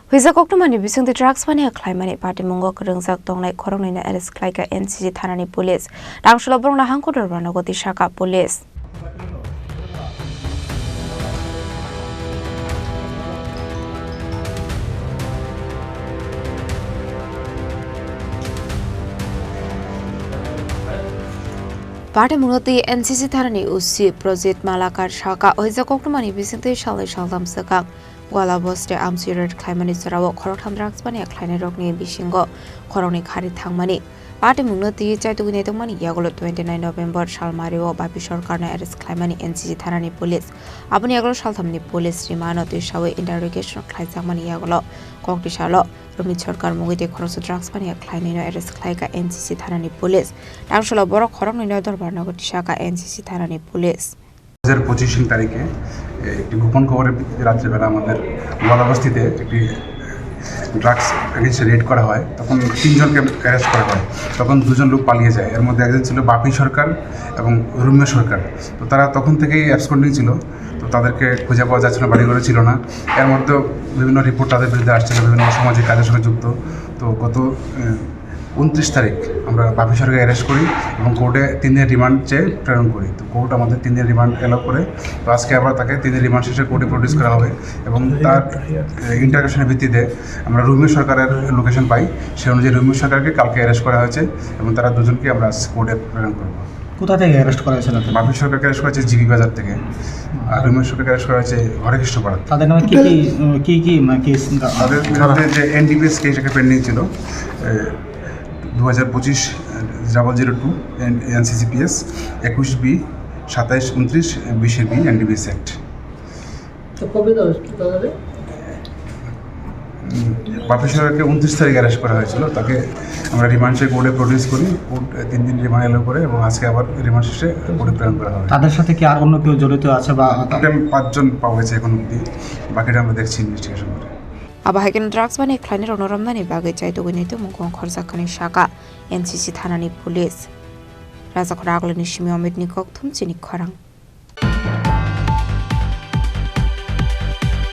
Hoijak Koktwmani Bisingtwi Baniya Khlaimani Patimungo Kwrwngjak Tongnai Khoroknwi arrest Khlaikha NCC Thanani Police Tangsalo Bohrok Hangkhor Dorbar Nogo Tisakha Police Patimungo NCC Thanani Usi Project Malakar Shaka Hoijak Koktwmani Bisingtwi Shaltam Sakang Wala Boste Amsirat Khlaimani Sarawo Baniya Khlaimani Bisingo Khorangni Khari Thangmani Patimungo Chaitugni Tongmani Yagolo 29 November Shalmario Bapi Sorkarna arrest Khlaimani NCC Thanani Police Abuni Yagolo Shalthamni Police Rimano Tishawe interrogation Khlaimani Yagolo Koktwmani Rumit Sorkar Mugite Baniya Khlaimani arrest Khlaikha NCC Thanani Police Tangsalo Bohrok Khoroknwi Dorbar Nogo Tisakha NCC Thanani Police 2025 তারিখে একটি গোপন খবরের ভিত্তিতে রাত্রিবেলা আমাদের বলাবস্তিতে একটি drugs against red করা হয় তখন তিনজনকে অ্যারেস্ট করা হয় তখন দুজন লোক পালিয়ে যায় এর মধ্যে একজন ছিল বাপি সরকার এবং রুম্য সরকার তো তারা তখন থেকেই অ্যাবসকন্ডিং ছিল তো তাদেরকে খুঁজে পাওয়া যাচ্ছিল না বাড়িঘরে ছিল না এর মধ্যে বিভিন্ন রিপোর্ট তাদের বিরুদ্ধে আসছিল বিভিন্ন সামাজিক কাজের সঙ্গে যুক্ত তো গত 29 তারিখ আমরা বাপি সরকারকে অ্যারেস্ট করি এবং কোর্টে 3 দিনের রিমান্ড চেয়ে প্রেরণ করি তো কোর্ট আমাদের 3 দিনের রিমান্ড এলাও করে তো আজকে আবার তাকে 3 দিনের রিমান্ড শেষে কোর্টে প্রডিউস করা হবে এবং তার ইন্টারোগেশনের ভিত্তিতে আমরা রুমি সরকারের লোকেশন পাই সেই অনুযায়ী রুমি সরকারকে কালকে অ্যারেস্ট করা হয়েছে এবং তারা দুজনকে আমরা কোর্টে প্রেরণ করব কোথা থেকে অ্যারেস্ট করা হয়েছিল বাপি সরকারকে অ্যারেস্ট করা হয়েছে জিবি বাজার থেকে আর রুমি সরকারকে অ্যারেস্ট করা হয়েছে হরেকৃষ্ণপাড়া তাদের নামে কি কেস তাদের বিরুদ্ধে যে এনডিপিএস কেস একটা পেন্ডিং ছিল 2025-002 NCCPS 21B 27-29-20B NDPS Act বাপি সরকারকে 29 তারিখে অ্যারেস্ট করা হয়েছিল তাকে আমরা রিমান্ড শেষে কোর্টে প্রডিউস করি কোর্ট 3 দিন রিমান্ড এলো করে এবং আজকে আবার রিমান্ড শেষে কোর্টে প্রেরণ করা হবে তাদের সাথে কি আর অন্য কেউ জড়িত আছে বা টোটাল 5 জন পাওয়া গেছে এখন অবধি বাকিটা আমরা দেখছি ইনভেস্টিগেশন করে Abahagen Baniya Khlaimani Bagai Chaitugni Patimungo Kwrwngjak Shaka NCC Thanani Police Raza Khorang Chini Chini Khorang